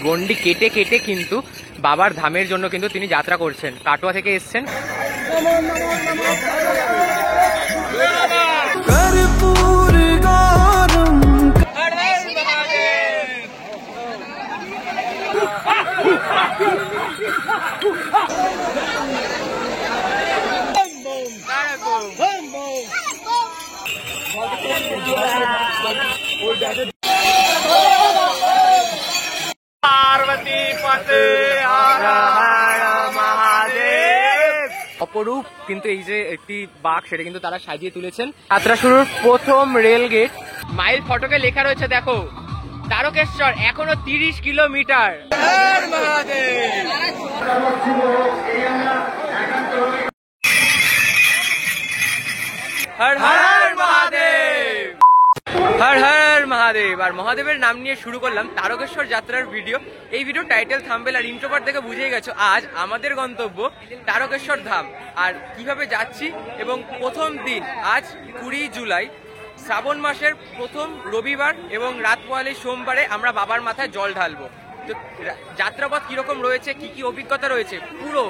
গন্ডি কেটে কেটে কিন্তু বাবার ধামের জন্য কিন্তু তিনি যাত্রা করছেন। কাটোয়া থেকে এসছেন। অপরূপ কিন্তু এই যে একটি বাঘ, সেটা কিন্তু তারা সাজিয়ে তুলেছেন। যাত্রা শুরুর প্রথম রেল গেট, মাইল ফটকে লেখা রয়েছে দেখো, তারকেশ্বর এখনো 30 কিলোমিটার। হর হর মহাদেব, হর হর মহাদেব। আর মহাদেবের নাম নিয়ে শুরু করলাম তারকেশ্বর যাত্রার ভিডিও। এই ভিডিও টাইটেল, থাম্বনেল আর ইন্ট্রো পার্ট দেখে বুঝেই গেছো আজ আমাদের গন্তব্য তারকেশ্বর ধাম। আর কিভাবে যাচ্ছি এবং প্রথম দিন আজ 20 জুলাই, শ্রাবণ মাসের প্রথম রবিবার এবং রাত পোয়ালি সোমবারে আমরা বাবার মাথায় জল ঢালবো। তো যাত্রাপথ কিরকম রয়েছে, কি কি অভিজ্ঞতা রয়েছে, পুরো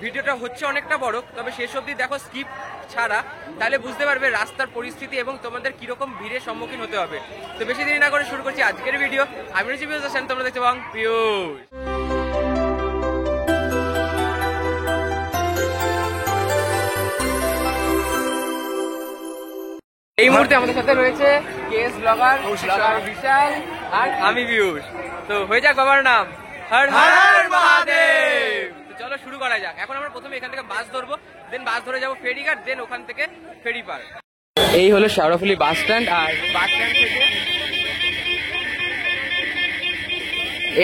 ভিডিওটা হচ্ছে অনেকটা বড়, তবে শেষ অবধি দেখো স্কিপ ছাড়া, তাহলে বুঝতে পারবে রাস্তার পরিস্থিতি এবং তোমাদের কিরকম ভিড়ের সম্মুখীন হতে হবে। তো বেশি দেরি না করে শুরু করছি আজকের ভিডিও। আমি রয়েছি বিউজ, তোমরা দেখতে পাও পিউজ। এই মুহূর্তে আমাদের সাথে রয়েছে কেএস ব্লগার বিশাল আর আমি পিউজ। তো হয়ে যাক বাবার নাম, হর হর মহাদেব। চলো শুরু করা যাক। এখন আমরা প্রথমে এখান থেকে বাস ধরবো, দেন বাস ধরে যাবো ফেরিঘাট, দেন ওখান থেকে ফেরি পার। এই হলো শেওড়াফুলি বাস স্ট্যান্ড। আর বাস স্ট্যান্ড থেকে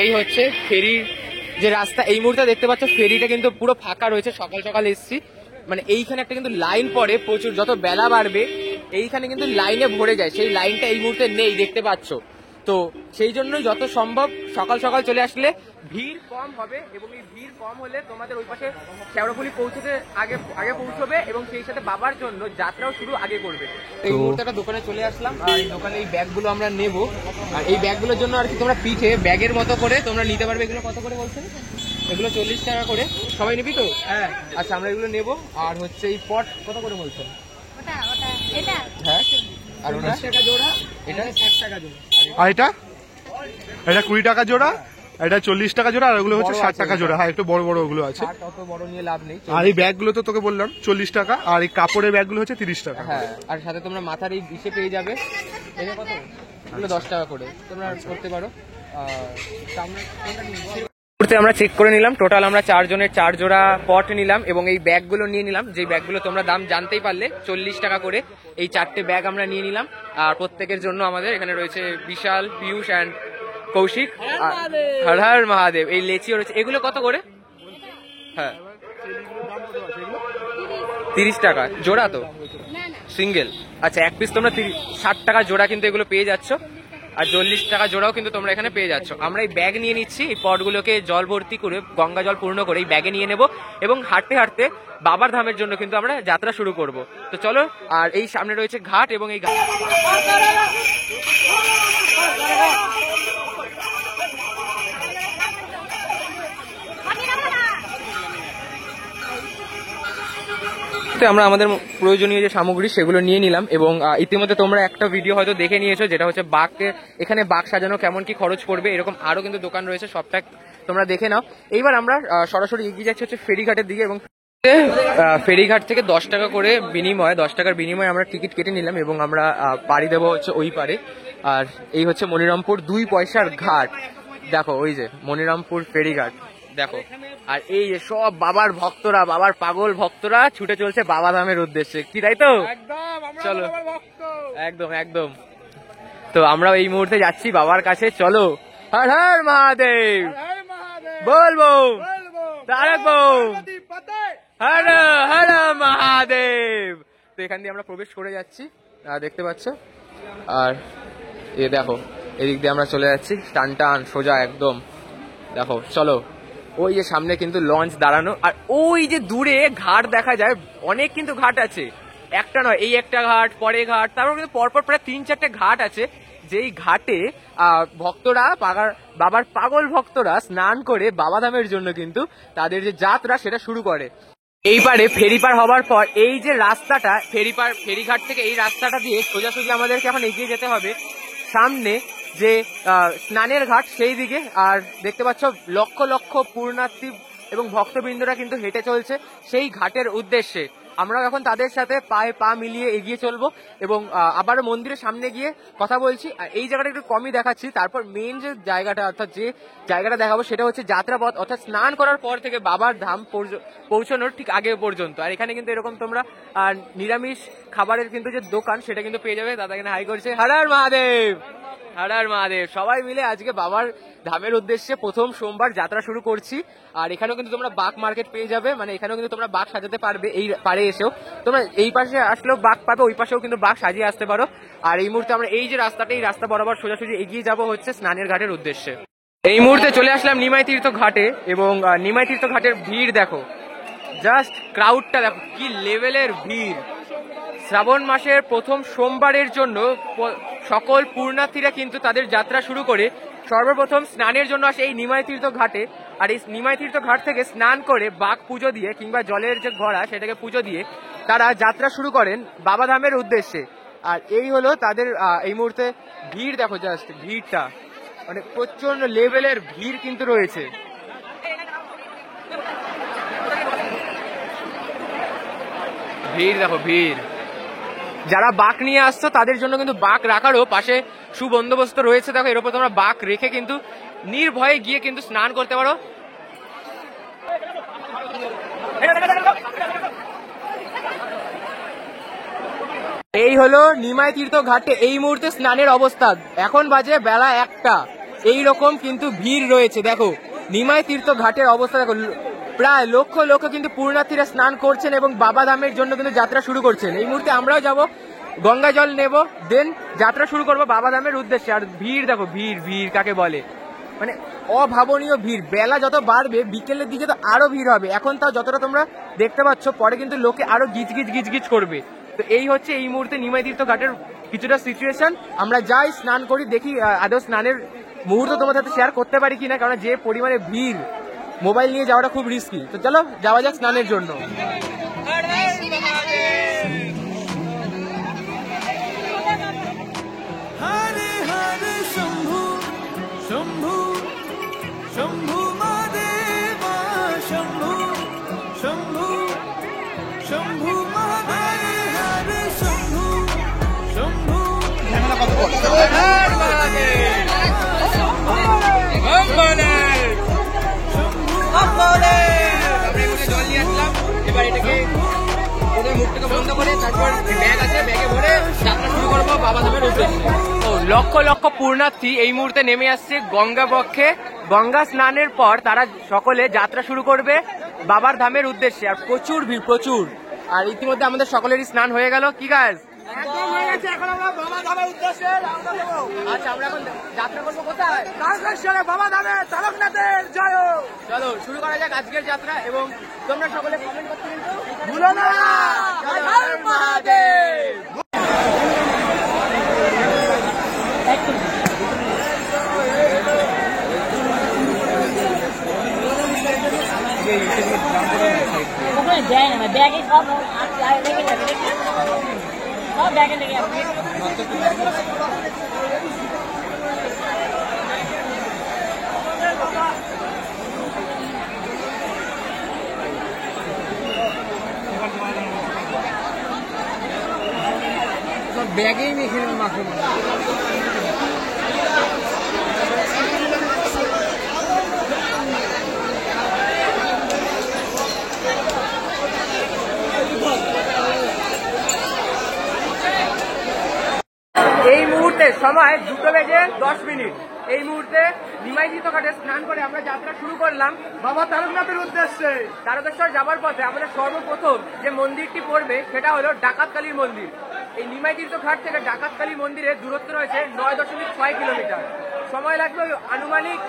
এই হচ্ছে ফেরির যে রাস্তা। এই মুহূর্তে দেখতে পাচ্ছ ফেরিটা কিন্তু পুরো ফাঁকা রয়েছে। সকাল সকাল এসছি, মানে এইখানে একটা কিন্তু লাইন পড়ে প্রচুর, যত বেলা বাড়বে এইখানে কিন্তু লাইনে ভরে যায়। সেই লাইনটা এই মুহূর্তে নেই, দেখতে পাচ্ছ। তো সেই জন্যই যত সম্ভব সকাল সকাল চলে আসলে ভিড় কম হবে, এবং এই ভিড় কম হলে তোমাদের ওই পাশে শেওড়াফুলি পৌঁছতে আগে পৌঁছবে, এবং সেই সাথে বাবার জন্য যাত্রাও শুরু আগে করবে। এই মুহূর্তে একটা দোকানে চলে আসলাম, আর এই দোকানে এই ব্যাগগুলো আমরা নেব। আর এই ব্যাগগুলোর জন্য আর কি তোমরা পিঠে ব্যাগের মতো করে তোমরা নিতে পারবে। এগুলো কত করে বলছেন? এগুলো 40 টাকা করে। সবাই নিবি তো? হ্যাঁ। আচ্ছা, আমরা এগুলো নেব। আর হচ্ছে এই পট কত করে বলছেন? হ্যাঁ, আর 40 টাকা জোড়া, এটা 60 টাকা জোড়া। আর এটা 20 টাকা জোড়া, এটা 40 টাকা জোড়া, আর ওগুলো হচ্ছে 60 টাকা জোড়া। হ্যাঁ, একটু বড় বড় ওগুলো আছে। অত বড় নিয়ে লাভ নেই। আর এই ব্যাগগুলো তো তোকে বললাম 40 টাকা, আর এই কাপড়ের ব্যাগগুলো হচ্ছে 30 টাকা। হ্যাঁ, আর সাথে তোমরা মাথার এই ইসে পেয়ে যাবে। এটা কত? এগুলো 10 টাকা করে তোমরা করতে পারো। আমরা চেক করে নিলাম, টোটাল আমরা 4 জনের 4 জোড়া পট নিলাম, এবং এই ব্যাগগুলো নিয়ে নিলাম। যে ব্যাগগুলো তোমরা দাম জানতেই পারলে, 40 টাকা করে এই 4টে ব্যাগ আমরা নিয়ে নিলাম। আর প্রত্যেকের জন্য আমাদের এখানে রয়েছে বিশাল, পিয়ুষ অ্যান্ড কৌশিক। হর হর মহাদেব। এই লেচিও রয়েছে। এগুলো কত করে? হ্যাঁ, 30 টাকা জোড়া তো, সিঙ্গেল। আচ্ছা, এক পিস তোমরা 60 টাকা জোড়া কিন্তু এগুলো পেয়ে যাচ্ছ, আর 40 টাকা জোড়াও কিন্তু তোমরা এখানে পেয়ে যাচ্ছ। আমরা এই ব্যাগ নিয়ে নিচ্ছি, এই পটগুলোকে জল ভর্তি করে, গঙ্গা জল পূর্ণ করে এই ব্যাগে নিয়ে নেব, এবং হাঁটতে হাঁটতে বাবার ধামের জন্য কিন্তু আমরা যাত্রা শুরু করব। তো চলো। আর এই সামনে রয়েছে ঘাট, এবং এই ঘাট আমরা আমাদের প্রয়োজনীয় যে সামগ্রী সেগুলো নিয়ে নিলাম। এবং ইতিমধ্যে তোমরা একটা ভিডিও হয়তো দেখে নিয়েছো, যেটা হচ্ছে বাঘকে, এখানে বাঘ সাজানো কেমন কি খরচ পড়বে, এরকম আরো কিন্তু দোকান রয়েছে, সবটা তোমরা দেখে নাও। এইবার আমরা সরাসরি এগিয়ে যাচ্ছি হচ্ছে ফেরিঘাটের দিকে, এবং ফেরিঘাট থেকে 10 টাকা করে বিনিময়, 10 টাকার বিনিময়ে আমরা টিকিট কেটে নিলাম, এবং আমরা পাড়ি দেবো হচ্ছে ওই পারে। আর এই হচ্ছে মনিরামপুর 2 পয়সার ঘাট। দেখো ওই যে মনিরামপুর ফেরিঘাট দেখো। আর এই যে সব বাবার ভক্তরা, বাবার পাগল ভক্তরা ছুটে চলছে বাবা ধামের উদ্দেশ্যে, কি তাই তো? চলো, একদম একদম। তো আমরা এই মুহূর্তে যাচ্ছি বাবার কাছে। চলো, হর হর মহাদেব বলবো, তারকবো, হর হর মহাদেব। তো এখান দিয়ে আমরা প্রবেশ করে যাচ্ছি, দেখতে পাচ্ছ। আর এ দেখো, এদিক দিয়ে আমরা চলে যাচ্ছি টান টান সোজা একদম। দেখো চলো, ওই যে সামনে কিন্তু লঞ্চ দাঁড়ানো, আর ওই যে দূরে ঘাট দেখা যায়। অনেক কিন্তু ঘাট আছে, একটা নয়, এই একটা ঘাট, পরে ঘাট, তারপর কিন্তু পরপর প্রায় 3-4টে ঘাট আছে, যেই ঘাটে ভক্তরা বাবার পাগল ভক্তরা স্নান করে বাবাধামের জন্য কিন্তু তাদের যে যাত্রা সেটা শুরু করে। এইবারে ফেরিপার হবার পর এই যে রাস্তাটা ফেরিঘাট থেকে এই রাস্তাটা দিয়ে সোজাসুজি আমাদেরকে এখন এগিয়ে যেতে হবে সামনে যে স্নানের ঘাট সেই দিকে। আর দেখতে পাচ্ছ লক্ষ লক্ষ পূর্ণার্থী এবং ভক্তবৃন্দরা কিন্তু হেঁটে চলছে সেই ঘাটের উদ্দেশ্যে। আমরাও এখন তাদের সাথে পায়ে পা মিলিয়ে এগিয়ে চলবো এবং আবারও মন্দিরের সামনে গিয়ে কথা বলছি। এই জায়গাটা একটু কমই দেখাচ্ছি, তারপর মেইন যে জায়গাটা অর্থাৎ যে জায়গাটা দেখাবো সেটা হচ্ছে যাত্রাপথ, অর্থাৎ স্নান করার পর থেকে বাবার ধাম পৌঁছানোর ঠিক আগে পর্যন্ত। আর এখানে কিন্তু এরকম তোমরা নিরামিষ খাবারের কিন্তু যে দোকান সেটা কিন্তু পেয়ে যাবে। দাদা এখানে হাই করছে, হর হর মহাদেব, হর হর মহাদেব। সবাই মিলে আজকে বাবার ধামের উদ্দেশ্যে প্রথম সোমবার যাত্রা শুরু করছি। আর এখানেও কিন্তু তোমরা বাঘ মার্কেট পেয়ে যাবে, মানে এখানেও কিন্তু তোমরা বাঘ সাজাতে পারবে। এই পারে এসেও তোমরা এই পাশে আসলেও বাঘ পাবে, ওই পাশেও কিন্তু বাঘ সাজিয়ে আসতে পারো। আর এই মুহূর্তে আমরা এই যে রাস্তাটা, এই রাস্তা বরাবর সোজাসুজি এগিয়ে যাব হচ্ছে স্নানের ঘাটের উদ্দেশ্যে। এই মুহূর্তে চলে আসলাম নিমাই তীর্থ ঘাটে এবং নিমাই তীর্থ ঘাটের ভিড় দেখো, জাস্ট ক্রাউডটা দেখো কি লেভেলের ভিড়। শ্রাবণ মাসের প্রথম সোমবারের জন্য সকল পূর্ণার্থীরা কিন্তু তাদের যাত্রা শুরু করে সর্বপ্রথম স্নানের জন্য আসে এই নিমাই তীর্থ ঘাটে। আর এই নিমাই তীর্থ ঘাট থেকে স্নান করে বাঘ পুজো দিয়ে কিংবা জলের যে ঘোড়া সেটাকে পুজো দিয়ে তারা যাত্রা শুরু করেন বাবাধামের উদ্দেশ্যে। আর এই হলো তাদের এই মুহূর্তে ভিড় দেখো, জাস্ট ভিড়টা মানে প্রচন্ড লেভেলের ভিড় কিন্তু রয়েছে। ভিড় দেখো ভিড়। যারা বাঁক নিয়ে আসছো তাদের জন্য কিন্তু বাঁক রাখারও পাশে সুবন্দোবস্ত রয়েছে। দেখো এর উপর তোমরা বাঁক রেখে কিন্তু নির্ভয়ে গিয়ে কিন্তু স্নান করতে পারো। এই হলো নিমাই তীর্থ ঘাটে এই মুহূর্তে স্নানের অবস্থা। এখন বাজে বেলা 1টা, এই রকম কিন্তু ভিড় রয়েছে। দেখো নিমাই তীর্থ ঘাটের অবস্থা দেখো, প্রায় লক্ষ লক্ষ কিন্তু পূর্ণার্থীরা স্নান করছেন এবং বাবাধামের জন্য কিন্তু যাত্রা শুরু করছেন। এই মুহূর্তে আমরাও যাব, গঙ্গা জল নেব, দেন যাত্রা শুরু করবো বাবাধামের উদ্দেশ্যে। আর ভিড় দেখো, ভিড় ভিড় কাকে বলে, মানে অভাবনীয় ভিড়। বেলা যত বাড়বে বিকেলের দিকে তো আরো ভিড় হবে। এখন তাও যতটা তোমরা দেখতে পাচ্ছ, পরে কিন্তু লোকে আরো গিজ গিজ গিজ গিজ করবে। তো এই হচ্ছে এই মুহূর্তে নিমাই তীর্থ ঘাটের কিছুটা সিচুয়েশন। আমরা যাই, স্নান করি, দেখি আদৌ স্নানের মুহূর্ত তোমাদের সাথে শেয়ার করতে পারি কিনা, কারণ যে পরিমাণে ভিড় মোবাইল নিয়ে যাওয়াটা খুব রিস্কি। তো চলো যাওয়া যাক স্নানের জন্য। হরে হরে শম্ভু শম্ভু শম্ভু মহাদেব শম্ভু শম্ভু শম্ভু মহাদেব হরে শম্ভু শম্ভু এবার এটাকে মুখটাকে বন্ধ করে তারপর ব্যাগ আছে, ব্যাগে ভরে যাত্রা শুরু করবো বাবাধামের উদ্দেশ্যে। লক্ষ লক্ষ পূর্ণার্থী এই মুহূর্তে নেমে আসছে গঙ্গা বক্ষে। গঙ্গা স্নানের পর তারা সকলে যাত্রা শুরু করবে বাবার ধামের উদ্দেশ্যে। আর প্রচুর ভিড়, প্রচুর। আর ইতিমধ্যে আমাদের সকলেরই স্নান হয়ে গেল। কি গাছ আচ্ছা, আমরা এখন যাত্রা করবো কোথায়? চলো শুরু করা যাক আজকের যাত্রা। এবং তোমরা সকলে কমেন্ট করতে কিন্তু ভুলো না। ওখানে দেয় না, ব্যাগে সব লেগে যাবে, সব ব্যাগে লেগে যাবে। ব্যাগেই মেখে নেবে মাখো। এই মুহূর্তে সময় 2:10। এই মুহূর্তে নিমাই তীর্থ ঘাটে স্নান করে আমরা যাত্রা শুরু করলাম বাবা তারকনাথের উদ্দেশ্যে। তারকেশ্বর যাবার পথে আমাদের সর্বপ্রথম যে মন্দিরটি পড়বে সেটা হলো ডাকাতকালীর মন্দির। এই নিমাই তীর্থ ঘাট থেকে ডাকাতকালী মন্দিরের দূরত্ব রয়েছে 9.6 কিলোমিটার। সময় লাগবে আনুমানিক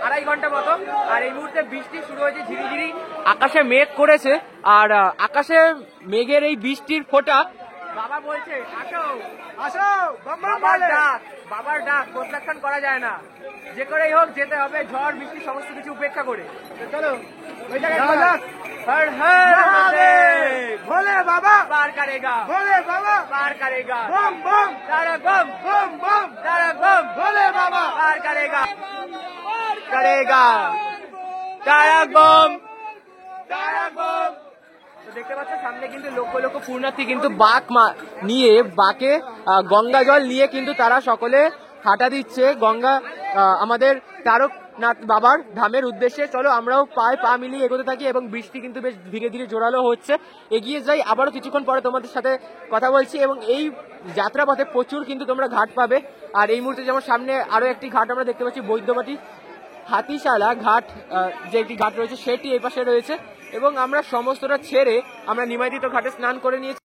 2.5 ঘন্টা মতো। আর এই মুহূর্তে বৃষ্টি শুরু হয়েছে ঝিরিঝিরি, আকাশে মেঘ করেছে। আর আকাশে মেঘের এই বৃষ্টির ফোঁটা বাবা বলছে আসো আসো বাবার ডাক প্রত্যাখ্যান করা যায় না, যে করেই হোক যেতে হবে, ঝড় বৃষ্টি সমস্ত কিছু উপেক্ষা করে। চলো ওই জায়গায় हर हर महादेव, ভোলে বাবা, पार करेगा, ভোলে বাবা, पार करेगा, बम बम तारा बम बम बम, तारा बम ভোলে বাবা, पार करेगा, करेगा तारा बम तारा बम। তো দেখতে পাচ্ছ সামনে কিন্তু লক্ষ লক্ষ পূর্ণার্থী কিন্তু নিয়ে বাঁকে গঙ্গা জল নিয়ে কিন্তু তারা সকলে হাঁটা দিচ্ছে গঙ্গা আমাদের তারকনাথ বাবার ধামের উদ্দেশ্যে। চলো আমরাও পা মিলিয়ে এগোতে থাকি এবং বৃষ্টি কিন্তু বেশ ধীরে ধীরে জোরালো হচ্ছে। এগিয়ে যাই, আবারও কিছুক্ষণ পরে তোমাদের সাথে কথা বলছি। এবং এই যাত্রাপথে প্রচুর কিন্তু তোমরা ঘাট পাবে। আর এই মুহূর্তে যেমন সামনে আরো একটি ঘাট আমরা দেখতে পাচ্ছি, বৈদ্যবাটি হাতিশালা ঘাট, যে একটি ঘাট রয়েছে সেটি এই পাশে রয়েছে। এবং আমরা সমস্তটা ছেড়ে আমরা নিমাইদিত ঘাটে স্নান করে নিয়েছি।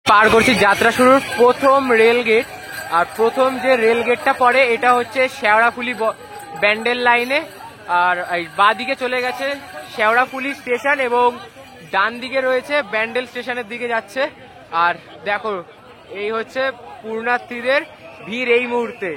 পার করছি যাত্রা শুরুর প্রথম রেল গেট। আর প্রথম যে রেল গেটটা পড়ে এটা হচ্ছে শেওড়াফুলি ব্যান্ডেল লাইনে। আর এই বাঁ দিকে চলে গেছে শেওড়াফুলি স্টেশন এবং ডান দিকে রয়েছে ব্যান্ডেল স্টেশনের দিকে যাচ্ছে। আর দেখো এই হচ্ছে পূর্ণার্থীদের ভিড় এই মুহূর্তে।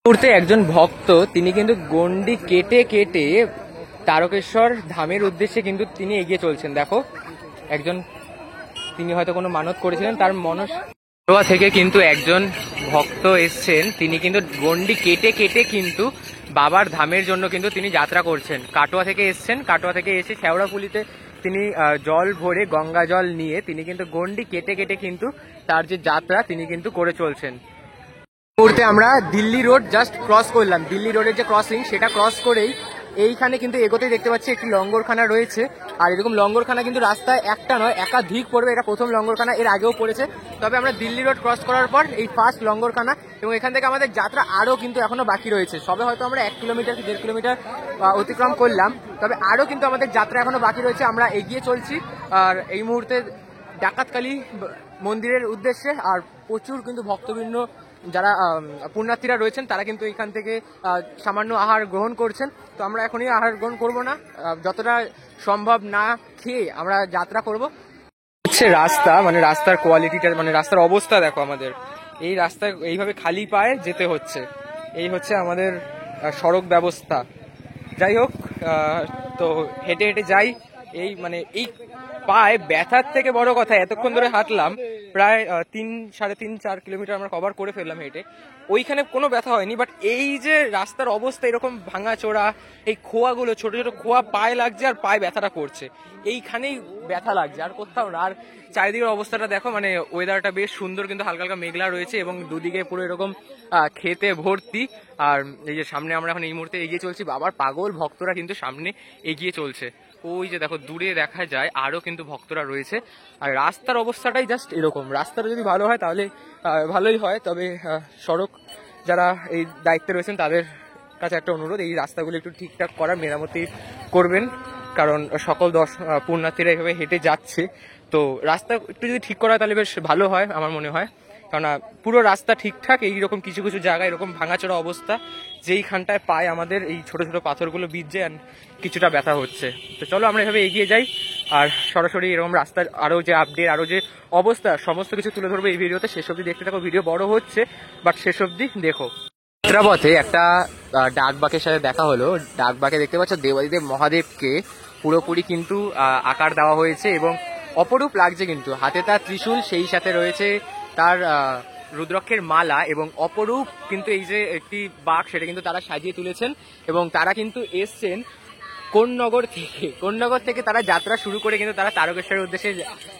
মুহূর্তে একজন ভক্ত তিনি কিন্তু গন্ডি কেটে কেটে তারকেশ্বর ধামের উদ্দেশ্যে কিন্তু তিনি এগিয়ে চলছেন। দেখো একজন, তিনি হয়তো কোনো মানত করেছিলেন, তার কাটোয়া থেকে কিন্তু একজন ভক্ত এসছেন, তিনি কিন্তু গন্ডি কেটে কেটে কিন্তু বাবার ধামের জন্য কিন্তু তিনি যাত্রা করছেন। কাটোয়া থেকে এসছেন, কাটোয়া থেকে এসে শেওড়াফুলিতে তিনি জল ভরে গঙ্গা জল নিয়ে তিনি কিন্তু গন্ডি কেটে কেটে কিন্তু তার যে যাত্রা তিনি কিন্তু করে চলছেন। মুহূর্তে আমরা দিল্লি রোড জাস্ট ক্রস করলাম, দিল্লি রোডের যে ক্রসিং সেটা ক্রস করেই এইখানে কিন্তু এগোতে দেখতে পাচ্ছি একটি লঙ্গরখানা রয়েছে। আর এরকম লঙ্গরখানা কিন্তু রাস্তায় একটা নয় একাধিক পড়বে, এটা প্রথম লঙ্গরখানা, এর আগেও পড়েছে। তবে আমরা দিল্লি রোড ক্রস করার পর এই ফার্স্ট লঙ্গরখানা, এবং এখান থেকে আমাদের যাত্রা আরও কিন্তু এখনো বাকি রয়েছে। সবে হয়তো আমরা 1 কিলোমিটার কি 1.5 কিলোমিটার অতিক্রম করলাম, তবে আরও কিন্তু আমাদের যাত্রা এখনো বাকি রয়েছে। আমরা এগিয়ে চলছি আর এই মুহূর্তে ডাকাতকালী মন্দিরের উদ্দেশ্যে। আর প্রচুর কিন্তু ভক্তবৃন্দ যারা পুণ্যার্থীরা রয়েছেন তারা কিন্তু এখান থেকে সামান্য আহার গ্রহণ করছেন। তো আমরা এখনই আহার গ্রহণ করব না, যতটা সম্ভব না খেয়ে আমরা যাত্রা করব। হচ্ছে রাস্তা, মানে রাস্তার কোয়ালিটিটা, মানে রাস্তার অবস্থা দেখো আমাদের। এই রাস্তায় এইভাবে খালি পায়ে যেতে হচ্ছে, এই হচ্ছে আমাদের সড়ক ব্যবস্থা। যাই হোক, তো হেঁটে হেঁটে যাই। এই মানে এই পায়ে ব্যথার থেকে বড় কথা, এতক্ষণ ধরে হাঁটলাম প্রায় 3-3.5-4 কিলোমিটার আমরা কভার করে ফেললাম হেঁটে, ওইখানে কোনো ব্যথা হয়নি। বাট এই যে রাস্তার অবস্থা এরকম ভাঙা চোরা, এই খোয়াগুলো ছোট ছোট খোয়া পায়ে লাগছে আর পায়ে ব্যথাটা করছে, এইখানেই ব্যথা লাগছে আর কোথাও না। আর চারিদিকের অবস্থাটা দেখো, মানে ওয়েদারটা বেশ সুন্দর, কিন্তু হালকা হালকা মেঘলা রয়েছে এবং দুদিকে পুরো এরকম খেতে ভর্তি। আর এই যে সামনে আমরা এখন এই মুহূর্তে এগিয়ে চলছি, বাবার পাগল ভক্তরা কিন্তু সামনে এগিয়ে চলছে। ওই যে দেখো দূরে দেখা যায় আরো কিন্তু ভক্তরা রয়েছে। আর রাস্তার অবস্থাটাই জাস্ট এরকম, রাস্তাটা যদি ভালো হয় তাহলে ভালোই হয়। তবে সড়ক যারা এই দায়িত্বে রয়েছেন তাদের কাছে একটা অনুরোধ, এই রাস্তাগুলো একটু ঠিকঠাক করার, মেরামতি করবেন, কারণ সকল পুণ্যার্থীরা এভাবে হেঁটে যাচ্ছে। তো রাস্তা একটু যদি ঠিক করা হয় তাহলে বেশ ভালো হয় আমার মনে হয়। কারণ পুরো রাস্তা ঠিকঠাক, এইরকম কিছু কিছু জায়গায় এরকম ভাঙাচোরা অবস্থা, যেইখানটায় পায় আমাদের এই ছোট ছোট পাথরগুলো বিঁধছে আর কিছুটা ব্যথা হচ্ছে। তো চলো আমরা এভাবে এগিয়ে যাই, আর সরাসরি এরকম রাস্তার আরও যে আপডেট, আরও যে অবস্থা, সমস্ত কিছু তুলে ধরবো এই ভিডিওতে। শেষ অবধি দেখতে থাকো, ভিডিও বড় হচ্ছে বাট শেষ অবধি দেখো। যাত্রাপথে একটা ডাকবাকের সাথে দেখা হলো। ডাকবাকে দেখতে পাচ্ছ দেবাদিদেব মহাদেবকে পুরোপুরি কিন্তু আকার দেওয়া হয়েছে এবং অপরূপ লাগছে কিন্তু। হাতে তার ত্রিশূল, সেই সাথে রয়েছে তার রুদ্রাক্ষের মালা এবং অপরূপ কিন্তু এই যে একটি বাঘ, সেটা কিন্তু তারা সাজিয়ে তুলেছেন এবং তারা কিন্তু এসছেন কোন্নগর থেকে তারা যাত্রা শুরু করে কিন্তু তারা তারকেশ্বরের উদ্দেশ্যে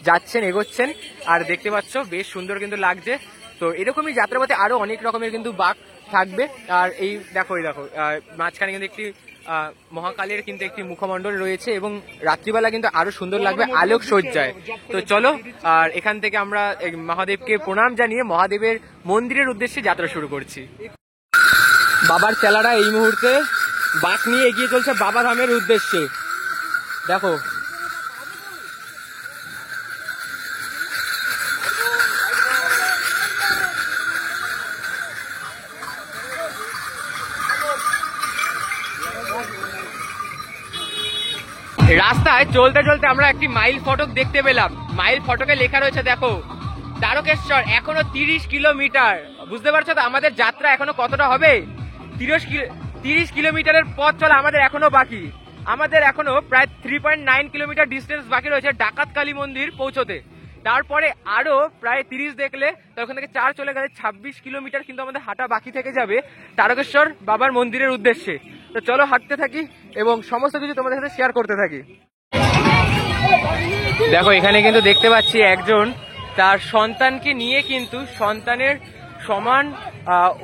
যাচ্ছেন, এগোচ্ছেন। আর দেখতে পাচ্ছ বেশ সুন্দর কিন্তু লাগছে। তো এরকমই যাত্রাপথে আরো অনেক রকমের কিন্তু বাঘ থাকবে। আর এই দেখো মাঝখানে কিন্তু একটি মহাকালের কিন্তু একটি মুখমণ্ডল রয়েছে এবং রাত্রিবেলা কিন্তু আরো সুন্দর লাগবে আলোক সজ্জায়। তো চলো, আর এখান থেকে আমরা মহাদেবকে প্রণাম জানিয়ে মহাদেবের মন্দিরের উদ্দেশ্যে যাত্রা শুরু করছি। বাবার চেলারা এই মুহূর্তে বাঁক নিয়ে এগিয়ে চলছে বাবা ধামের উদ্দেশ্যে। দেখো রাস্তায় চলতে চলতে আমরা একটি মাইল ফটক দেখতে পেলাম। মাইল ফটকে লেখা রয়েছে দেখো তারকেশ্বর এখনো 30 কিলোমিটার। বুঝতে পারছো তো আমাদের যাত্রা এখনো কতটা হবে? 30 কিলোমিটারের পথ চলা আমাদের এখনো বাকি। আমাদের এখনো প্রায় 3.9 কিলোমিটার ডিস্টেন্স বাকি রয়েছে ডাকাতকালী মন্দির পৌঁছতে। তারপরে আরো প্রায় 30 দেখলে তখন থেকে 4 চলে গেলে 26 কিলোমিটার কিন্তু আমাদের হাঁটা বাকি থেকে যাবে তারকেশ্বর বাবার মন্দিরের উদ্দেশ্যে। তো চলো হাঁটতে থাকি এবং সমস্ত কিছু তোমাদের সাথে শেয়ার করতে থাকি। দেখো এখানে কিন্তু দেখতে পাচ্ছি একজন তার সন্তানকে নিয়ে কিন্তু সন্তানের সমান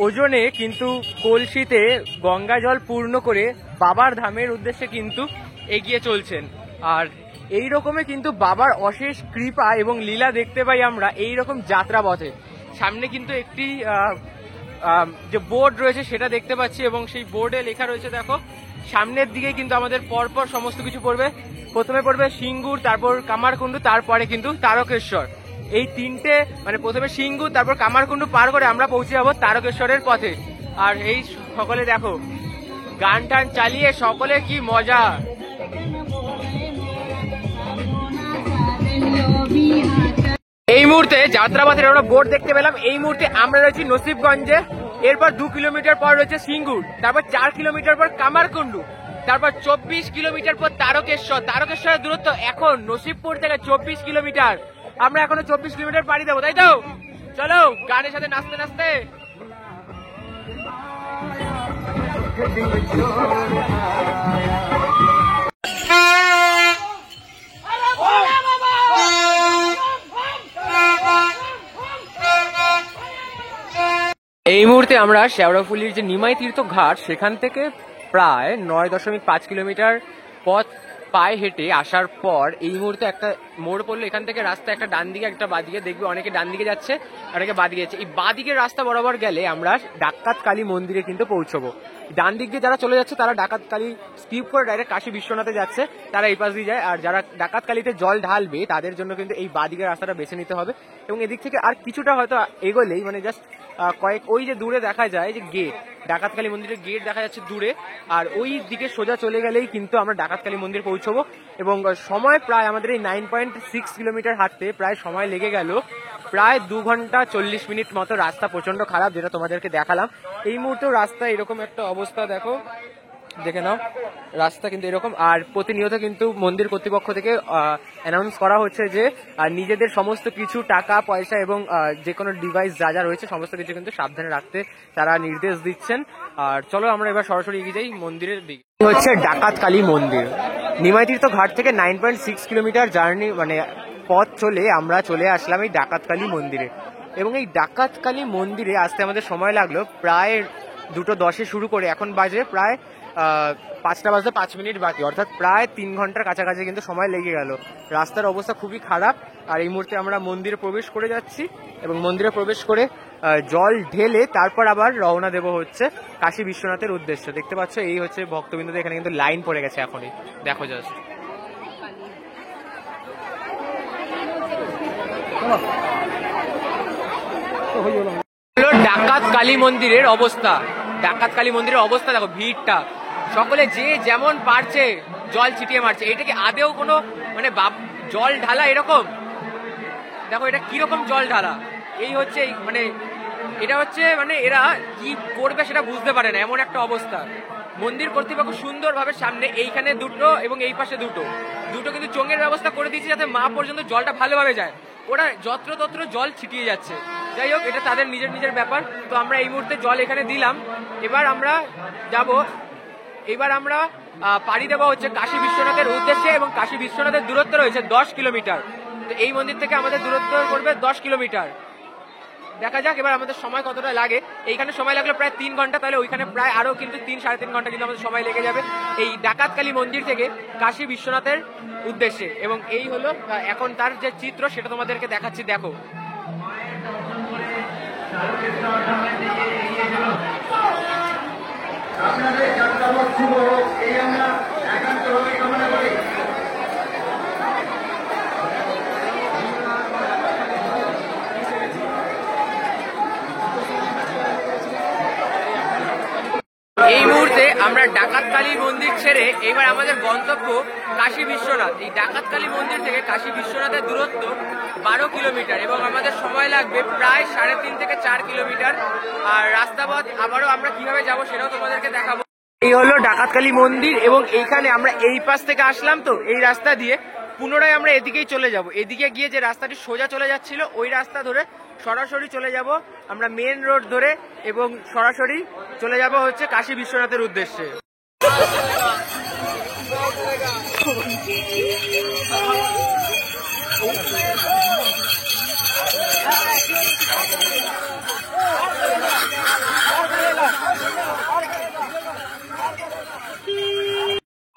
ওজনে কিন্তু কলসিতে গঙ্গা জল পূর্ণ করে বাবার ধামের উদ্দেশ্যে কিন্তু এগিয়ে চলছেন। আর এই রকমই কিন্তু বাবার অশেষ কৃপা এবং লীলা দেখতে পাই আমরা এই রকম যাত্রাপথে। সামনে কিন্তু একটি যে বোর্ড রয়েছে সেটা দেখতে পাচ্ছি এবং সেই বোর্ডে লেখা রয়েছে দেখো সামনের দিকে কিন্তু আমাদের পরপর সমস্ত কিছু পড়বে। প্রথমে পড়বে সিঙ্গুর, তারপর কামারকুণ্ডু, তারপরে কিন্তু তারকেশ্বর। এই তিনটে মানে প্রথমে সিঙ্গুর, তারপর কামারকুণ্ডু পার করে আমরা পৌঁছে যাবো তারকেশ্বরের পথে। আর এই সকলে দেখো গান টান চালিয়ে সকলে কি মজা। এই মুহূর্তে যাত্রাপথের আমরা বোর্ড দেখতে পেলাম। এই মুহূর্তে আমরা রয়েছি নসিবগঞ্জে, এরপর 2 কিলোমিটার পর রয়েছে সিঙ্গুর, তারপর 4 কিলোমিটার পর কামারকুণ্ডু, তারপর 24 কিলোমিটার পর তারকেশ্বর। তারকেশ্বরের দূরত্ব এখন নসিবপুর থেকে 24 কিলোমিটার। আমরা এখনো 24 কিলোমিটার পাড়ি দেবো, তাই তো? চলো গানের সাথে নাচতে নাচতে। এই মুহূর্তে আমরা শেওড়াফুলির যে নিমাই তীর্থ ঘাট সেখান থেকে প্রায় 9.5 কিলোমিটার পথ পায়ে হেঁটে আসার পর এই মুহূর্তে একটা মোড় পড়লো। এখান থেকে রাস্তা একটা ডান দিকে একটা বাদিকে, দেখবে অনেকে ডান দিকে যাচ্ছে, অনেকে বাদিকে যাচ্ছে। এই বাদিকের রাস্তা বরাবর গেলে আমরা ডাকাতকালী মন্দিরে কিন্তু পৌঁছবো। ডান দিক দিয়ে যারা চলে যাচ্ছে তারা ডাকাতকালী স্কিপ করে ডাইরেক্ট কাশী বিশ্বনাথে যাচ্ছে, তারা এই পাশ দিয়ে যায়। আর যারা ডাকাতকালীতে জল ঢালবে তাদের জন্য কিন্তু এই বাদিকের রাস্তাটা বেছে নিতে হবে। এবং এদিক থেকে আর কিছুটা হয়তো এগোলেই মানে জাস্ট কয়েক ওই যে দূরে দেখা যায় যে গেট, ডাকাতকালী মন্দিরের গেট দেখা যাচ্ছে দূরে, আর ওই দিকে সোজা চলে গেলেই কিন্তু আমরা ডাকাতকালী মন্দির পৌঁছবো। এবং সময় প্রায় আমাদের এই 9.6 কিলোমিটার হাঁটতে প্রায় সময় লেগে গেল প্রায় 2 ঘন্টা 40 মিনিট মতো। রাস্তা প্রচন্ড খারাপ, যেটা তোমাদেরকে দেখালাম। এই মুহূর্তেও রাস্তা এরকম একটা অবস্থা, দেখো দেখে নাও রাস্তা কিন্তু এরকম। আর প্রতিনিয়ত কিন্তু মন্দির কর্তৃপক্ষ থেকে অ্যানাউন্স করা হচ্ছে যে নিজেদের সমস্ত কিছু টাকা পয়সা এবং যে কোনো ডিভাইস যা যা রয়েছে সমস্ত কিছু কিন্তু সাবধানে রাখতে তারা নির্দেশ দিচ্ছেন। আর চলো আমরা এবার সরাসরি এগিয়ে যাই মন্দিরের দিকে। হচ্ছে ডাকাতকালী মন্দির। নিমাই তীর্থ ঘাট থেকে 9.6 কিলোমিটার জার্নি মানে পথ চলে আমরা চলে আসলাম এই ডাকাতকালী মন্দিরে। এবং এই ডাকাতকালী মন্দিরে আসতে আমাদের সময় লাগলো প্রায় 2:10 শুরু করে এখন বাজে প্রায় 5টা বাজতে 5 মিনিট বাকি, অর্থাৎ প্রায় 3 ঘন্টার কাছাকাছি কিন্তু সময় লেগে গেল। রাস্তার অবস্থা খুবই খারাপ। আর এই মুহূর্তে আমরা মন্দিরে প্রবেশ করে যাচ্ছি এবং মন্দিরে প্রবেশ করে জল ঢেলে তারপর আবার রওনা দেব হচ্ছে কাশী বিশ্বনাথের উদ্দেশ্যে। দেখতে পাচ্ছ এই হচ্ছে ভক্তবৃন্দদের এখানে কিন্তু লাইন পড়ে গেছে এখনই, দেখো জাস্ট। হলো ডাকাত কালী মন্দিরের অবস্থা। ডাকাত কালী মন্দিরের অবস্থা দেখো, ভিড়টা, সকলে যে যেমন পারছে জল ছিটিয়ে মারছে। এটা কি আদেও কোনো মানে জল ঢালা এরকম? দেখো এটা কিরকম জল ঢালা। এই হচ্ছে মানে এটা হচ্ছে মানে এরা কি করবে সেটা বুঝতে পারে না, এমন একটা অবস্থা। মন্দির কর্তৃপক্ষ সুন্দরভাবে সামনে এইখানে দুটো এবং এই পাশে দুটো কিন্তু চোঙের ব্যবস্থা করে দিয়েছে যাতে মা পর্যন্ত জলটা ভালোভাবে যায়। ওরা যত্র জল ছিটিয়ে যাচ্ছে। যাই হোক, এটা তাদের নিজের ব্যাপার। তো আমরা এই মুহূর্তে জল এখানে দিলাম। এবার আমরা যাব, এবার আমরা পাড়ি দেওয়া হচ্ছে কাশী বিশ্বনাথের উদ্দেশ্যে, এবং কাশী বিশ্বনাথের দূরত্ব রয়েছে 10 কিলোমিটার। তো এই মন্দির থেকে আমাদের দূরত্ব করবে 10 কিলোমিটার। দেখা যাক এবার আমাদের সময় কতটা লাগে। এইখানে সময় লাগলো প্রায় 3 ঘন্টা, তাহলে ওইখানে প্রায় আরো কিন্তু 3-3.5 ঘন্টা কিন্তু আমাদের সময় লেগে যাবে এই ডাকাতকালী মন্দির থেকে কাশী বিশ্বনাথের উদ্দেশ্যে। এবং এই হলো এখন তার যে চিত্র সেটা তোমাদেরকে দেখাচ্ছি, দেখো। এই মুহূর্তে আমরা ডাকাতকালী মন্দির ছেড়ে এবার আমাদের গন্তব্য কাশী বিশ্বনাথ। এই ডাকাতকালী মন্দির থেকে কাশী বিশ্বনাথের দূরত্ব 12 কিলোমিটার এবং আমাদের সময় লাগবে প্রায় 3.5 থেকে 4 কিলোমিটার। আর রাস্তাপথ আবারও আমরা কিভাবে যাব সেটাও তোমাদেরকে দেখাবো। এই হলো ডাকাতকালী মন্দির এবং এইখানে আমরা এই পাশ থেকে আসলাম, তো এই রাস্তা দিয়ে পুনরায় আমরা এদিকেই চলে যাব। এদিকে গিয়ে যে রাস্তাটি সোজা চলে যাচ্ছিল ওই রাস্তা ধরে সরাসরি চলে যাব আমরা মেন রোড ধরে, এবং সরাসরি চলে যাব হচ্ছে কাশী বিশ্বনাথের উদ্দেশ্যে।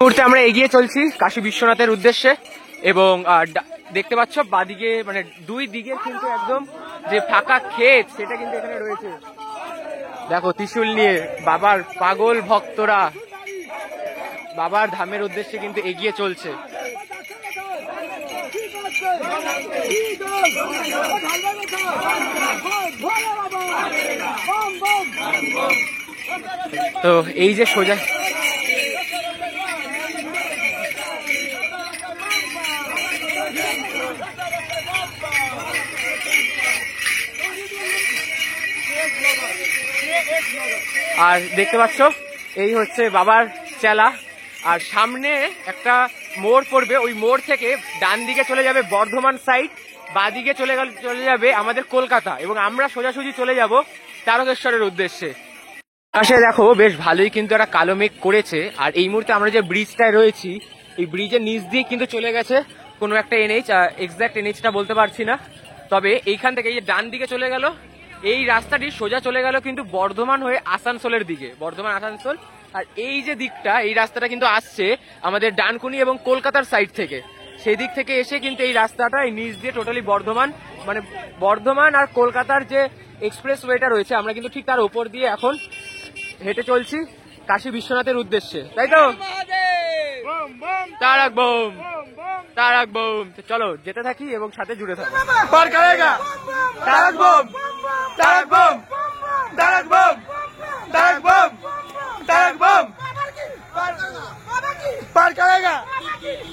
মুহূর্তে আমরা এগিয়ে চলছি কাশী বিশ্বনাথের উদ্দেশ্যে, এবং দেখতে পাচ্ছ বাদিকে মানে দুই দিকে কিন্তু একদম যে ফাঁকা ক্ষেত সেটা কিন্তু এখানে রয়েছে। দেখো ত্রিশূল নিয়ে বাবার পাগল ভক্তরা বাবার ধামের উদ্দেশ্যে কিন্তু এগিয়ে চলছে। তো এই যে সোজা আর দেখতে পাচ্ছ এই হচ্ছে বাবার চেলা, আর সামনে একটা মোড় পড়বে, ওই মোড় থেকে ডান দিকে চলে যাবে বর্ধমান সাইড, বাদিকে চলে যাবে আমাদের কলকাতা, এবং আমরা সোজাসুজি চলে যাব তারকেশ্বরের উদ্দেশ্যে। পাশে দেখো বেশ ভালোই কিন্তু একটা কালো মেঘ করেছে। আর এই মুহূর্তে আমরা যে ব্রিজটায় রয়েছি এই ব্রিজের নিচ দিয়ে কিন্তু চলে গেছে কোনো একটা এনএইচ, এক্সাক্ট এনএইচটা বলতে পারছি না। তবে এইখান থেকে এই যে ডান দিকে চলে গেল এই রাস্তাটি সোজা চলে গেল কিন্তু বর্ধমান হয়ে আসানসোলের দিকে, বর্ধমান আসানসোল। আর এই যে দিকটা এই রাস্তাটা কিন্তু আসছে আমাদের ডানকুনি এবং কলকাতার সাইড থেকে, সেই দিক থেকে এসে কিন্তু এই রাস্তাটা এই নিচ দিয়ে টোটালি বর্ধমান মানে বর্ধমান আর কলকাতার যে এক্সপ্রেস ওয়েটা রয়েছে আমরা কিন্তু ঠিক তার উপর দিয়ে এখন হেঁটে চলছি কাশী বিশ্বনাথের উদ্দেশ্যে, তাই তো? তারাক বোম তারাক বোম। চলো যেতে থাকি এবং সাথে জুড়ে থাকো। তারাক বোম তারাক বোম তারাক বোম তারাক বোম তারাক বোম পার করেগা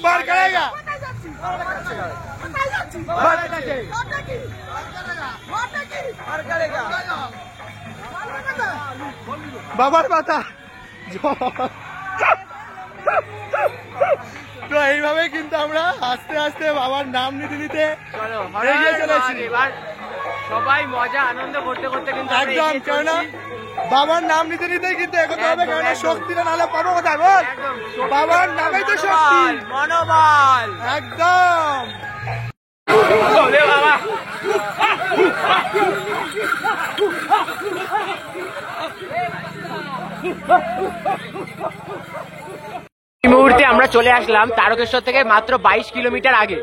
পার করেগা বাবার মাথা। তো এইভাবে কিন্তু আমরা আস্তে আস্তে বাবার নাম নিতে চলো এগিয়ে চলেছি। এবার সবাই মজা আনন্দ করতে করতে কিন্তু আমরা একদম, এগিয়ে কেননা চলছি। বাবার নাম নিতেই কিন্তু এগোতে হবে, একদম, কেননা একদম। শক্তিটা নাহলে পাবো কোথায় বল? একদম, বাবার নামেই তো শক্তি। মনোবল একদম। ওরে বাবা। এই মুহূর্তে আমরা চলে আসলাম তারকেশ্বর থেকে মাত্র 22 কিলোমিটার আগে।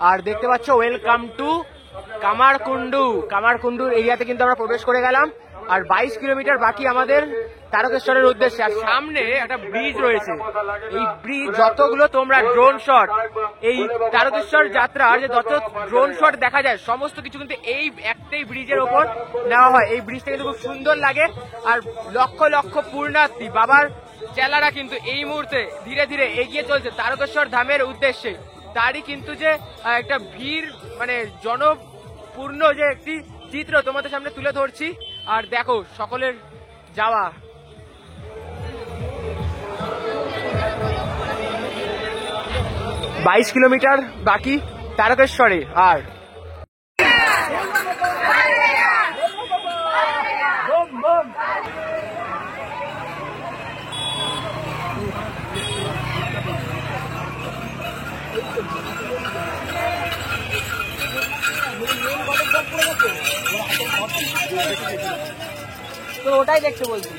আর দেখতে পাচ্ছ ওয়েলকাম টু কামারকুন্ডু। কামারকুন্ডুর এরিয়াতে কিন্তু আমরা প্রবেশ করে গেলাম। আর 22 কিলোমিটার বাকি আমাদের তারকেশ্বরের উদ্দেশ্যে। আর সামনে একটা ব্রিজ রয়েছে, এই ব্রিজ যতগুলো তোমরা ড্রোন শট, এই তারকেশ্বর যাত্রার যে যত ড্রোন শট দেখা যায় সমস্ত কিছু কিন্তু এই একটাই ব্রিজের ওপর নেওয়া হয়। এই ব্রিজটা কিন্তু খুব সুন্দর লাগে। আর লক্ষ লক্ষ পূর্ণার্থী বাবার চেলারা কিন্তু এই মুহূর্তে ধীরে ধীরে এগিয়ে চলছে তারকেশ্বর ধামের উদ্দেশ্যে। তারই কিন্তু যে একটা ভিড়, মানে জনপূর্ণ যে একটি চিত্র তোমাদের সামনে তুলে ধরছি। আর দেখো সকলের যাওয়া, 22 কিলোমিটার বাকি তারকেশ্বরে। আর তো ওটাই দেখতে বলছি।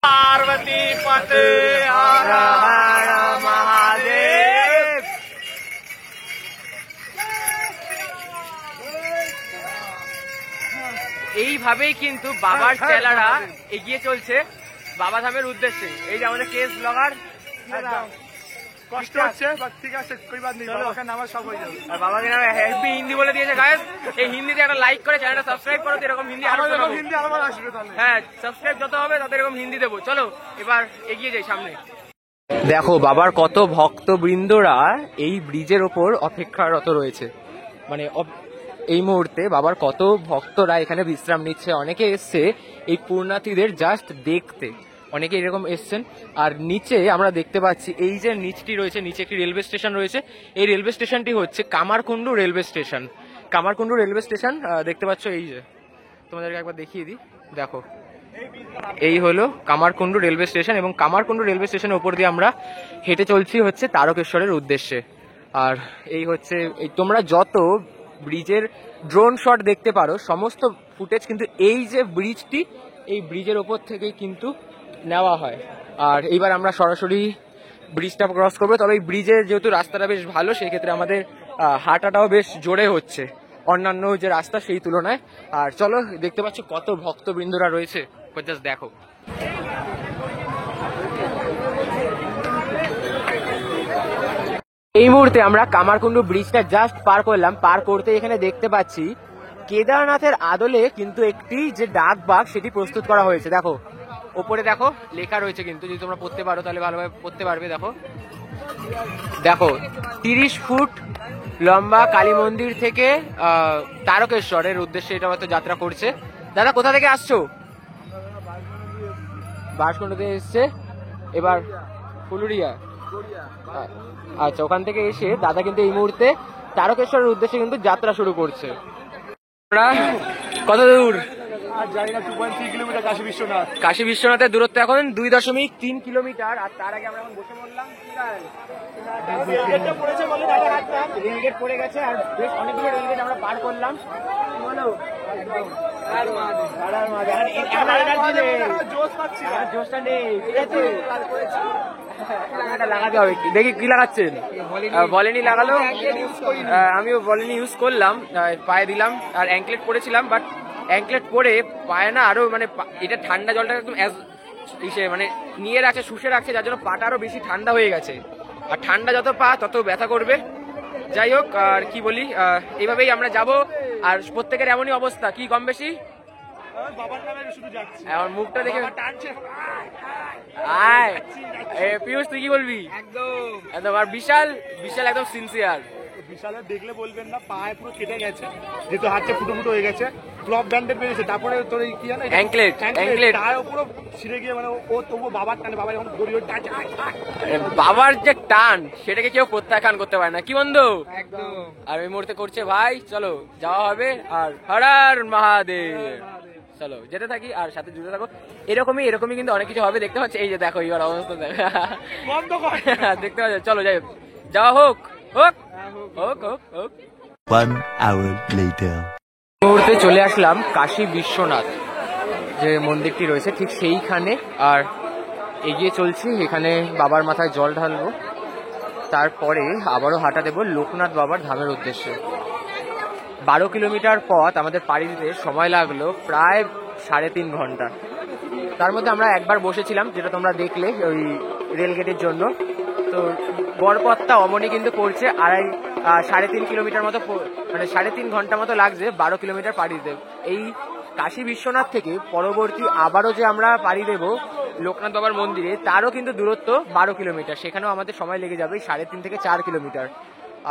পার্বতী পতে হর হর মহাদেব। এইভাবেই কিন্তু বাবার চেলারা এগিয়ে চলছে বাবা ধামের উদ্দেশ্যে। এই যে আমাদের কেস ব্লগার, কষ্ট হচ্ছে, ঠিক আছে, কোই বাত নেই, বাবাকে নামা সব হয়ে যাবে। আর বাবাকে নামে হেভি হিন্দি বলে দিয়েছে গাইস। এই হিন্দিতে একটা লাইক করে চ্যানেলটা সাবস্ক্রাইব করো, এরকম হিন্দি আরো হিন্দি আবার আসবে তাহলে। হ্যাঁ, সাবস্ক্রাইব যত হবে তত এরকম হিন্দি দেবো। চলো এবার এগিয়ে যাই সামনে। দেখো বাবার কত ভক্তবৃন্দরা এই ব্রিজের ওপর অপেক্ষারত রয়েছে। মানে এই মুহূর্তে বাবার কত ভক্তরা এখানে বিশ্রাম নিচ্ছে। অনেকে এসছে এই পূর্ণার্থীদের জাস্ট দেখতে, অনেকে এরকম এসছেন। আর নিচে আমরা দেখতে পাচ্ছি এই যে নিচটি রয়েছে, নিচে একটি রেলওয়ে স্টেশন রয়েছে। এই রেলওয়ে স্টেশনটি হচ্ছে Kamarkundu railway station. Kamarkundu railway station দেখতে পাচ্ছ, এই যে তোমাদেরকে একবার দেখিয়ে দিই। দেখো এই হলো কামারকুণ্ডু রেলওয়ে স্টেশন, এবং কামারকুণ্ডু রেলওয়ে স্টেশনের উপর দিয়ে আমরা হেঁটে চলছি হচ্ছে তারকেশ্বরের উদ্দেশ্যে। আর এই হচ্ছে এই তোমরা যত ব্রিজের ড্রোন শট দেখতে পারো সমস্ত ফুটেজ কিন্তু এই যে ব্রিজটি, এই ব্রিজের ওপর থেকেই কিন্তু নেওয়া হয়। আর এইবার আমরা সরাসরি ব্রিজটা ক্রস করবো। তবে এই ব্রিজের যেহেতু রাস্তাটা বেশ ভালো, সেই ক্ষেত্রে আমাদের হাঁটাটাও বেশ জোরে হচ্ছে অন্যান্য যে রাস্তা সেই তুলনায়। আর চলো, দেখতে পাচ্ছ কত ভক্তবৃন্দরা রয়েছে, জাস্ট দেখো। এই মুহূর্তে আমরা কামারকুণ্ডু ব্রিজটা জাস্ট পার করলাম। পার করতে এখানে দেখতে পাচ্ছি কেদারনাথের আদলে কিন্তু একটি যে ডাক বাগ সেটি প্রস্তুত করা হয়েছে। দেখো ওপরে দেখো লেখা রয়েছে, কিন্তু যদি তোমরা পড়তে পারো তাহলে ভালোভাবে পড়তে পারবে। দেখো দেখো 30 ফুট লম্বা কালী মন্দির থেকে তারকেশ্বরের উদ্দেশ্যে এটা হয়তো যাত্রা করছে। দাদা কোথা থেকে আসছো? বাঁশকুণ্ড থেকে এসছে, এবার ফুলুরিয়া। আচ্ছা, ওখান থেকে এসে দাদা কিন্তু এই মুহূর্তে তারকেশ্বরের উদ্দেশ্যে কিন্তু যাত্রা শুরু করছে। কত দূর? জানি না, 2.3 কিলোমিটার কাশী বিশ্বনাথ। কাশী বিশ্বনাথের দূরত্ব এখন 2.3 কিলোমিটার। আর তার আগে আমরা এখন বসে পড়লাম। রেলগেট পড়ে গেছে, আর বেশ অনেকগুলো রেলগেট আমরা পার করলাম। জোশটা নেই, লাগাতে হবে। দেখি কি লাগাচ্ছেন? বলেনি লাগালো, আমিও বলেনি ইউজ করলাম, পায়ে দিলাম। আর অ্যাঙ্কলেট পরেছিলাম, বাট অ্যাঙ্কলেট পরে পায়ে না আরো মানে এটা ঠান্ডা জলটা একদম মানে নিয়ে রাখছে, শুষে রাখছে, যার জন্য পাটা আরো বেশি ঠান্ডা হয়ে গেছে। আর ঠান্ডা যত পা তত ব্যথা করবে। যাই হোক, আর কি বলি, এইভাবেই আমরা যাব। আর প্রত্যেকের এমনই অবস্থা, কি কম বেশি? আমার মুখটা দেখে আয় পিয়ুষ, তুই কি বলবি? একদম। আর বিশাল বিশাল একদম সিনসিয়ার। বিশালের দেখলে বলবেন না, পায়ে পুরো কেটে গেছে, যেহেতু হাতটা ফুটো ফুটো হয়ে গেছে, ক্লব ব্যান্ডেড বেরিয়েছে। তারপরে তোর কি জানো, অ্যাঙ্কলেট তার পুরো ছিঁড়ে গিয়ে, মানে ও তবুও বাবার টানে, বাবা যখন দড়িয়ে বাবার যে টান সেটাকে কেউ প্রত্যাখ্যান করতে পারে না, কি বন্ধু? একদম। আর এই মুহূর্তে করছে ভাই, চলো যাওয়া হবে। আর হর হর মহাদেব, চলো যেতে থাকি আর সাথে জুড়ে থাকো। এরকমই কিন্তু অনেক কিছু হবে, দেখতে পাচ্ছি। এই যে দেখো এবার অবস্থা দেখো, দেখতে পাচ্ছ। চলো যাই হোক, যাওয়া হোক হোক হোক হোক হোক। 1 hour later. মুহূর্তে চলে আসলাম কাশী বিশ্বনাথ যে মন্দিরটি রয়েছে ঠিক সেইখানে। আর এগিয়ে চলছি, এখানে বাবার মাথায় জল ঢালবো, তারপরে আবারও হাঁটা দেবো লোকনাথ বাবার ধামের উদ্দেশ্যে। 12 কিলোমিটার পথ আমাদের পাড়ি দিতে সময় লাগলো প্রায় 3.5 ঘন্টা। তার মধ্যে আমরা একবার বসেছিলাম, যেটা তোমরা দেখলে ওই রেলগেটের জন্য। তো গড়পথটা অমনি কিন্তু পড়ছে 3.5 কিলোমিটার মতো, মানে 3.5 ঘন্টা মতো লাগছে 12 কিলোমিটার পাড়ি দিতে। এই কাশী বিশ্বনাথ থেকে পরবর্তী আবারও যে আমরা পাড়ি দেব লোকনাথ বাবার মন্দিরে, তারও কিন্তু দূরত্ব 12 কিলোমিটার, সেখানেও আমাদের সময় লেগে যাবে 3.5 থেকে 4 কিলোমিটার।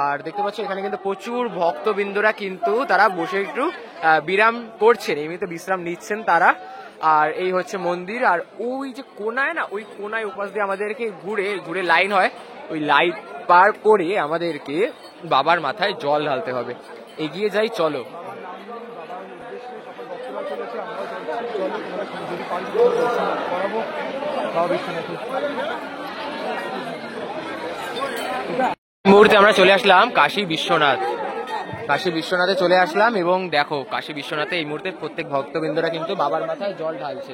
আর দেখতে পাচ্ছ এখানে কিন্তু প্রচুর ভক্তবৃন্দরা কিন্তু তারা বসে একটু বিরাম করছেন, এমনিতে বিশ্রাম নিচ্ছেন তারা। আর এই হচ্ছে মন্দির, আর ওই যে কোনায় না, ওই কোনায় উপাস দিয়ে আমাদেরকে ঘুরে ঘুরে লাইন হয়, ওই লাইন পার করে আমাদেরকে বাবার মাথায় জল ঢালতে হবে। এগিয়ে যাই, চলো। মুহূর্তে আমরা চলে আসলাম কাশী বিশ্বনাথ। কাশী বিশ্বনাথে চলে আসলাম এবং দেখো কাশী বিশ্বনাথে এই মুহূর্তে প্রত্যেক ভক্তবৃন্দরা কিন্তু বাবার মাথায় জল ঢালছে।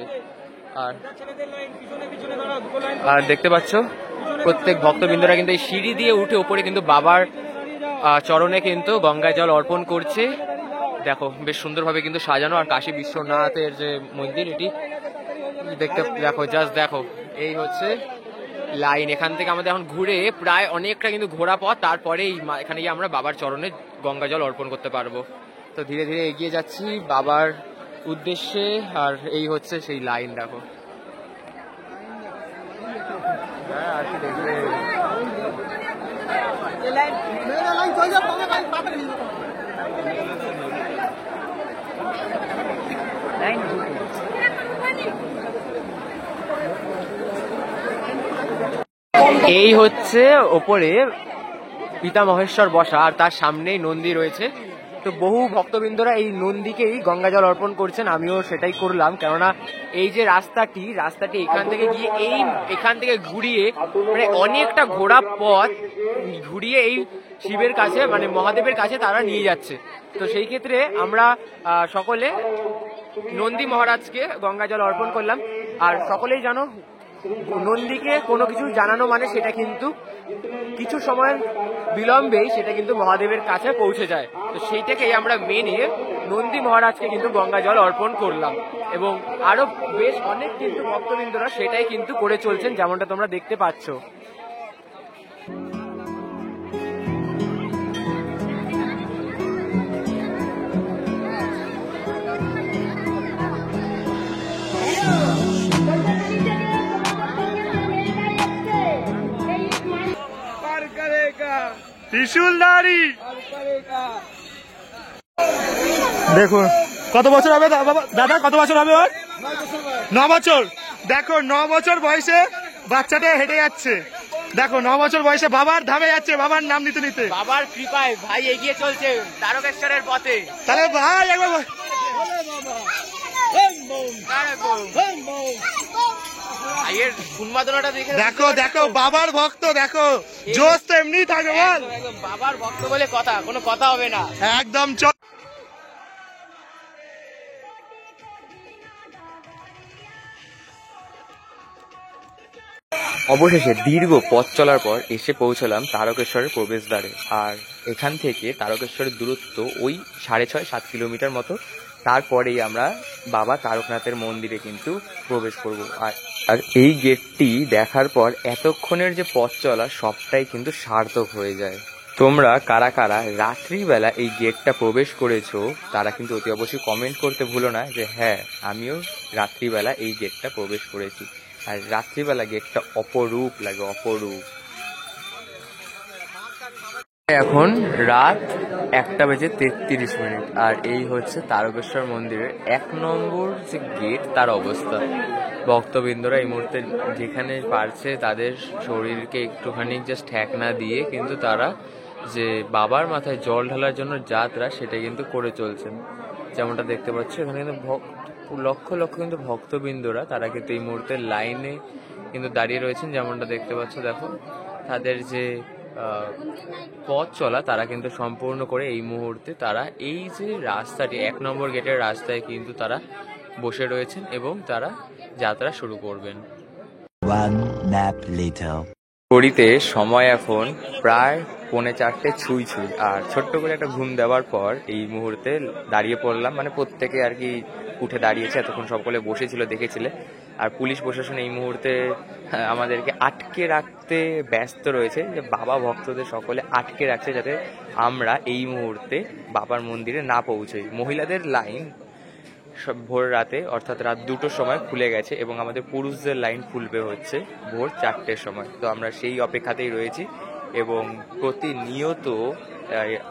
আর দেখতে পাচ্ছ প্রত্যেক ভক্তবৃন্দরা কিন্তু এই সিঁড়ি দিয়ে উঠে উপরে কিন্তু বাবার চরণে কিন্তু গঙ্গায় জল অর্পণ করছে। দেখো বেশ সুন্দরভাবে কিন্তু সাজানো। আর কাশী বিশ্বনাথের যে মন্দির, এটি দেখতে দেখো, জাস্ট দেখো, এই হচ্ছে লাইন। এখান থেকে আমাদের এখন ঘুরে প্রায় অনেকটা কিন্তু ঘোরা পথ, তারপরে এখানে গিয়ে আমরা বাবার চরণে গঙ্গা জল অর্পণ করতে পারবো। তো ধীরে ধীরে এগিয়ে যাচ্ছি বাবার উদ্দেশ্যে। আর এই হচ্ছে সেই লাইন, দেখো। আর কি দেখবে, এই হচ্ছে ওপরে পিতা মহেশ্বর বসা, আর তার সামনেই নন্দী রয়েছে। তো বহু ভক্তবৃন্দরা এই নন্দীকেই গঙ্গা জল অর্পণ করছেন, আমিও সেটাই করলাম। কেননা এই যে রাস্তাটি এখান থেকে গিয়ে এখান থেকে ঘুরিয়ে, মানে অনেকটা ঘোড়া পথ ঘুরিয়ে এই শিবের কাছে, মানে মহাদেবের কাছে তারা নিয়ে যাচ্ছে। তো সেই ক্ষেত্রে আমরা সকলে নন্দী মহারাজকে গঙ্গা জল অর্পণ করলাম। আর সকলেই জানো, নন্দীকে কোনো কিছু জানানো মানে সেটা কিন্তু কিছু সময় বিলম্বেই সেটা কিন্তু মহাদেবের কাছে পৌঁছে যায়। তো সেইটাকেই আমরা মেনে নন্দী মহারাজকে কিন্তু গঙ্গা জল অর্পণ করলাম। এবং আরো বেশ অনেক কিন্তু ভক্তবৃন্দরা সেটাই কিন্তু করে চলছেন, যেমনটা তোমরা দেখতে পাচ্ছ। ত্রিশূলধারী দেখুন কত বছর হবে দাদা, কত বছর হবে ওর? 9 বছর। দেখো 9 বছর বয়সে বাচ্চাটা হেঁটে যাচ্ছে। দেখো 9 বছর বয়সে বাবার ধামে যাচ্ছে, বাবার নাম নিতে নিতে। বাবার কৃপায় ভাই এগিয়ে চলছে তারকেশ্বরের পথে। তাহলে ভাই একবার দেখো দেখো বাবার ভক্ত, দেখো জোশ তো এমনি থাকে বল। বাবার ভক্ত বলে কথা, কোনো কথা হবে না একদম। চল অবশেষে দীর্ঘ পথ চলার পর এসে পৌঁছলাম তারকেশ্বরের প্রবেশদ্বারে। আর এখান থেকে তারকেশ্বরের দূরত্ব ওই 6.5-7 কিলোমিটার মতো। তারপরেই আমরা বাবা তারকনাথের মন্দিরে কিন্তু প্রবেশ করব। আর এই গেটটি দেখার পর এতক্ষণের যে পথ চলা সবটাই কিন্তু সার্থক হয়ে যায়। তোমরা কারা কারা রাত্রিবেলা এই গেটটা প্রবেশ করেছো তারা কিন্তু অতি অবশ্যই কমেন্ট করতে ভুলো না যে হ্যাঁ আমিও রাত্রিবেলা এই গেটটা প্রবেশ করেছি। আর রাত্রিবেলা গেটটা অপরূপ লাগে, অপরূপ। এখন রাত 1:33। আর এই হচ্ছে তারকেশ্বর মন্দিরের 1 নম্বর যে গেট, তার অবস্থা। ভক্তবৃন্দরা এই মুহূর্তে যেখানে পারছে তাদের শরীরকে একটুখানি জাস্ট ঠেকনা দিয়ে কিন্তু তারা যে বাবার মাথায় জল ঢালার জন্য যাত্রা সেটা কিন্তু করে চলছেন। যেমনটা দেখতে পাচ্ছ এখানে কিন্তু লক্ষ লক্ষ কিন্তু ভক্তবৃন্দরা তারা কিন্তু এই মুহূর্তে লাইনে কিন্তু দাঁড়িয়ে রয়েছেন। যেমনটা দেখতে পাচ্ছ, দেখো তাদের যে পথ চলা তারা কিন্তু সম্পূর্ণ করে এই মুহূর্তে তারা এই যে রাস্তাটি 1 নম্বর গেটের রাস্তায় কিন্তু তারা বসে রয়েছেন এবং তারা যাত্রা শুরু করবেন। One nap later. ঘড়িতে সময় এখন প্রায় 3:45 ছুঁই ছুঁই, আর ছোট্ট করে একটা ঘুম দেওয়ার পর এই মুহূর্তে দাঁড়িয়ে পড়লাম। মানে প্রত্যেকে আর কি উঠে দাঁড়িয়েছে, এতক্ষণ সকলে বসেছিল দেখেছিলে। আর পুলিশ প্রশাসন এই মুহূর্তে আমাদেরকে আটকে রাখতে ব্যস্ত রয়েছে, যে বাবা ভক্তদের সকলে আটকে রাখছে যাতে আমরা এই মুহূর্তে বাবার মন্দিরে না পৌঁছই। মহিলাদের লাইন সব ভোর রাতে অর্থাৎ রাত 2টোর সময় খুলে গেছে এবং আমাদের পুরুষদের লাইন খুলবে হচ্ছে ভোর 4টের সময়। তো আমরা সেই অপেক্ষাতেই রয়েছি এবং প্রতিনিয়ত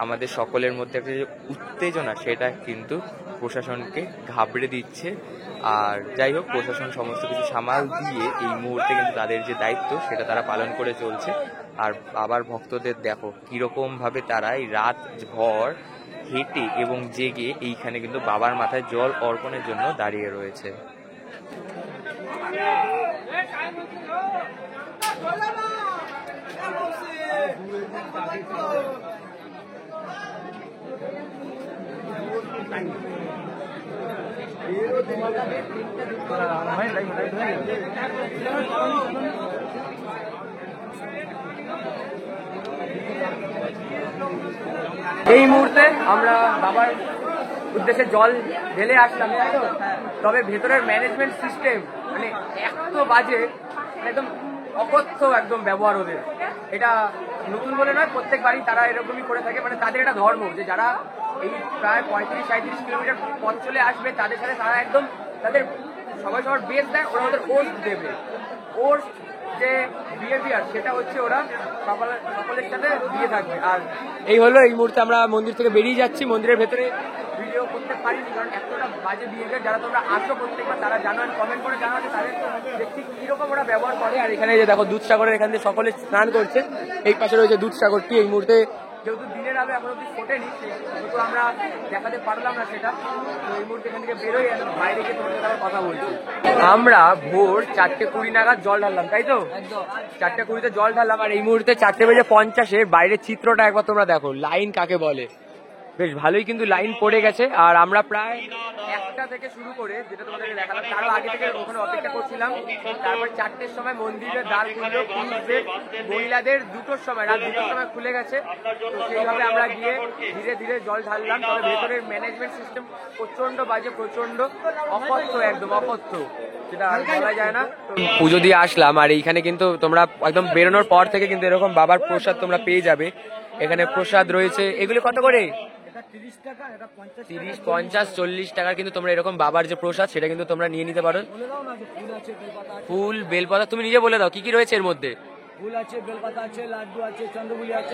আমাদের সকলের মধ্যে একটা যে উত্তেজনা সেটা কিন্তু প্রশাসনকে ঘাবড়ে দিচ্ছে। আর যাই হোক, প্রশাসন সমস্ত কিছু সামাল দিয়ে এই মুহূর্তে কিন্তু তাদের যে দায়িত্ব সেটা তারা পালন করে চলছে। আর বাবার ভক্তদের দেখো কিরকম ভাবে তারা এই রাত ভর হেঁটে এবং জেগে এইখানে কিন্তু বাবার মাথায় জল অর্পণের জন্য দাঁড়িয়ে রয়েছে। এই মুহূর্তে আমরা বাবার উদ্দেশ্যে জল ঢেলে আসলাম, তাই তো? তবে ভেতরের ম্যানেজমেন্ট সিস্টেম মানে এত বাজে, একদম অকথ্য একদম ব্যবহার ওদের। এটা নতুন বলে নয়, প্রত্যেকবারই তারা এরকমই করে থাকে। মানে তাদের একটা ধর্ম যে যারা এই প্রায় 35-37 কিলোমিটার পথ চলে আসবে তাদের সাথে তারা একদম তাদের সবাই সবার বেস দেয়, ওরা ওদের ওর্স দেবে। ওর্স যে বিহেভিয়ার সেটা হচ্ছে ওরা সকলের সাথে দিয়ে থাকবে। আর এই হলো এই মুহূর্তে আমরা মন্দির থেকে বেরিয়ে যাচ্ছি। মন্দিরের ভেতরে ভিডিও করতে পারিনি কারণ এতটা বাজে বিহেভিয়ার। যারা তোমরা আসো প্রত্যেকবার তারা জানো, কমেন্ট করে জানো যে তাদের দেখছি কিরকম ওরা ব্যবহার করে। আর এখানে যে দেখো দুধসাগরের এখান থেকে সকলে স্নান করছে, এই পাশে রয়েছে দুধসাগরটি। এই মুহূর্তে যেহেতু দিনের আলো এখন অব্দি ফোটেনি সেহেতু আমরা দেখাতে পারলাম না সেটা। তো এই মুহূর্তে এখান থেকে বেরোই, বাইরে গিয়ে তোমাদের সাথে কথা বলছি। আমরা ভোর 4:20 নাগাদ জল ঢাললাম, তাই তো? 4:20 জল ঢাললাম। আর এই মুহূর্তে 4:50 বাইরের চিত্রটা একবার তোমরা দেখো, লাইন কাকে বলে। বেশ ভালোই কিন্তু লাইন পড়ে গেছে। আর আমরা প্রায় 1টা থেকে শুরু করে, যেটা তোমাদেরকে দেখালাম, তারও আগে থেকে ওখানে অপেক্ষা করছিলাম। তারপর 4টের সময় মন্দিরের দ্বার খুললো, পুরুষদের মহিলাদের 2টোর সময়, রাত 2টোর সময় খুলে গেছে। তো সেইভাবে আমরা গিয়ে ধীরে ধীরে জল ঢাললাম। তবে ভেতরের ম্যানেজমেন্ট সিস্টেম প্রচন্ড বাজে, প্রচন্ড অকথ্য, একদম অকথ্য, সেটা বলা যায় না। পুজো দিয়ে আসলাম আর এইখানে কিন্তু তোমরা একদম বেরোনোর পর থেকে কিন্তু এরকম বাবার প্রসাদ তোমরা পেয়ে যাবে। এখানে প্রসাদ রয়েছে, এগুলো কত করে? 30, 50, 40 টাকার কিন্তু তোমরা এরকম বাবার যে প্রসাদ সেটা কিন্তু তোমরা নিয়ে নিতে পারো। ফুল, বেলপাতা, তুমি নিজে বলে দাও কি কি রয়েছে এর মধ্যে। ফুল আছে, বেলপাতা আছে, লাড্ডু আছে, চন্দ্রমুলি আছে,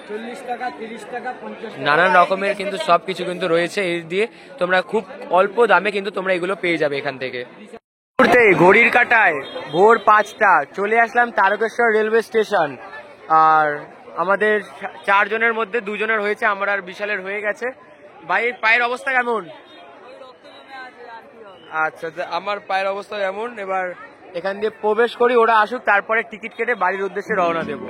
40 টাকা, 30 টাকা, 50 টাকা, নানান রকমের কিন্তু সবকিছু কিন্তু রয়েছে। এর দিয়ে তোমরা খুব অল্প দামে কিন্তু তোমরা এগুলো পেয়ে যাবে এখান থেকে। ঘড়ির কাঁটায় ভোর 5টা চলে আসলাম তারকেশ্বর রেলওয়ে স্টেশন। আর আমাদের 4 জনের মধ্যে 2 জনের হয়েছে, আমার আর বিশালের হয়ে গেছে। ভাই পায়ের অবস্থা কেমন? আচ্ছা, আমার পায়ের অবস্থা এমন। এবার এখান দিয়ে প্রবেশ করি, ওরা আসুক, তারপরে টিকিট কেটে বাড়ির উদ্দেশ্যে রওনা দেবো।